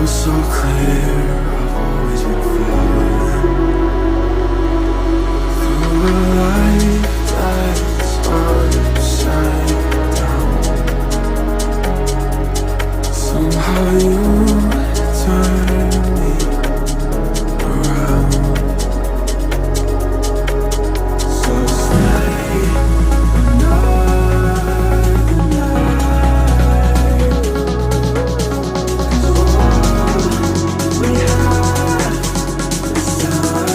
so clear, I've always been falling through a life that's upside down. Somehow you turn me around. So stay another night, 'cause all we have is time.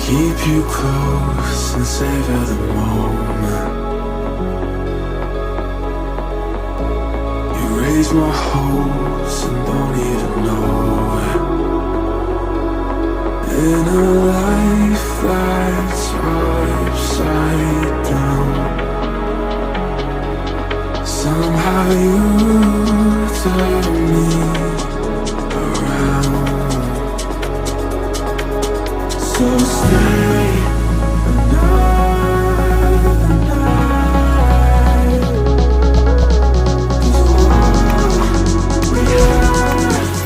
Keep you close and savor the moment. You raise my hopes and don't even know it. In a life that's upside down, somehow you turn me around. So stay another night, 'cause all we have is time.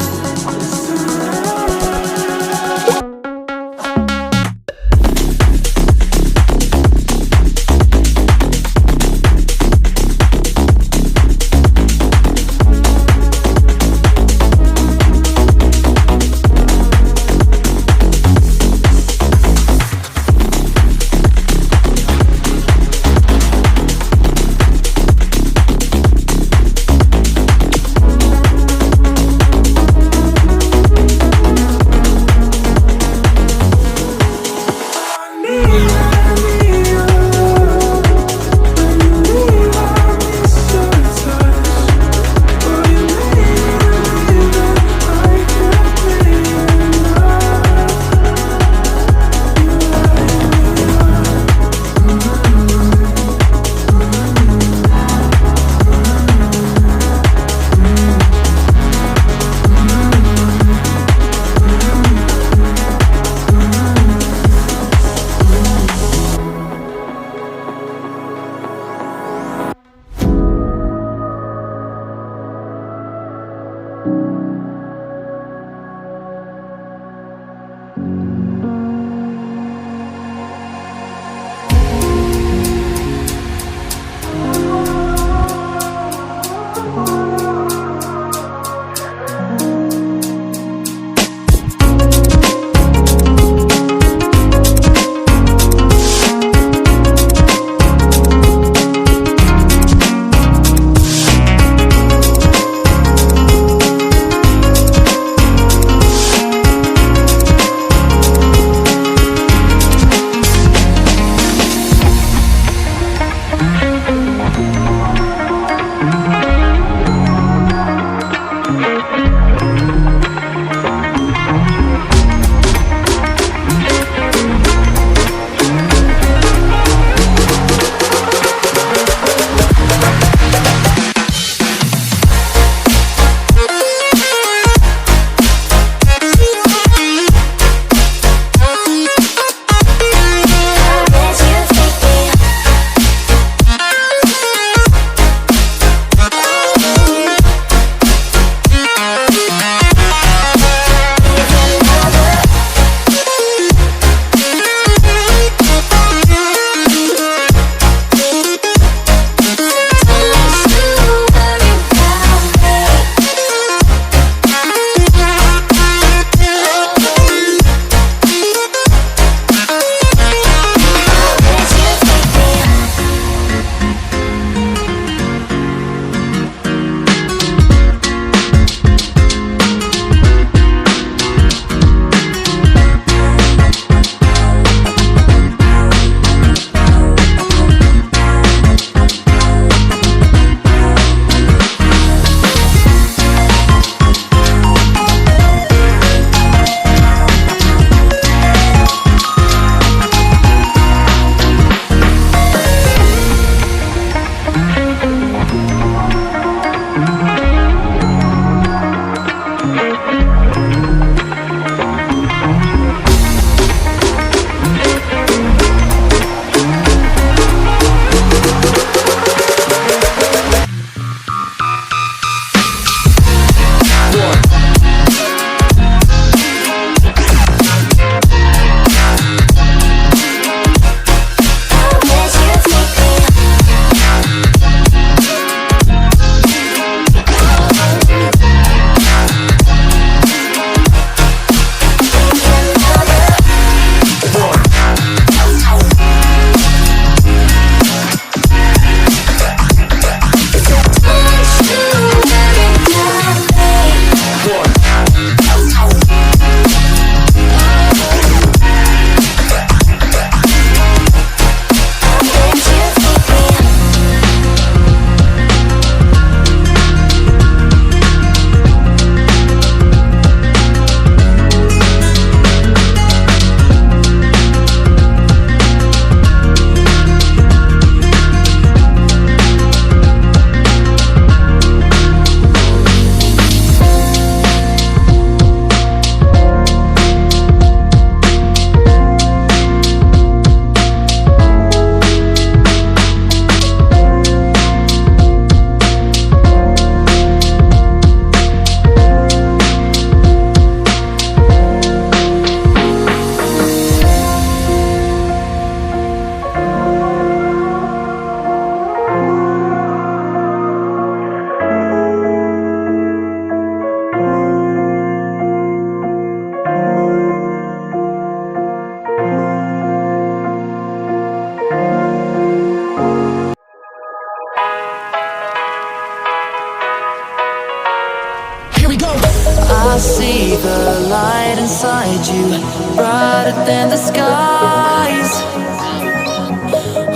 the light inside you, brighter than the skies.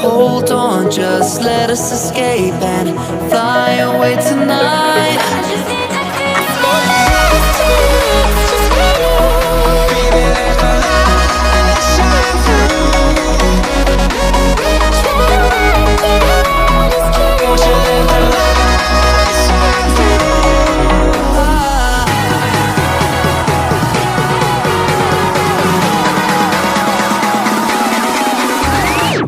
Hold on, just let us escape and fly away tonight. I just need to feel this tonight, just for you. Baby, let the light shine through. Won't you let the light shine through?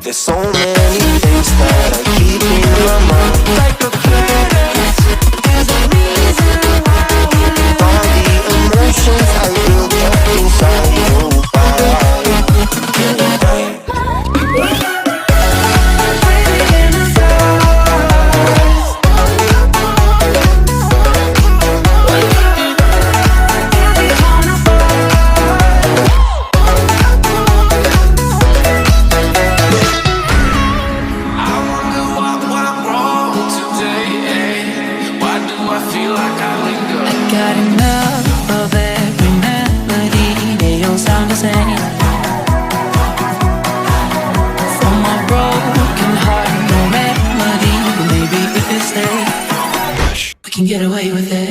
There's so many things that I keep in my mind, like a curse. There's a reason why we live. All the emotions I built up inside your body. Breathing in the stars. Every corner got enough of every melody. They all sound the same. From my broken heart, no remedy. But maybe if we stay, we can get away with it.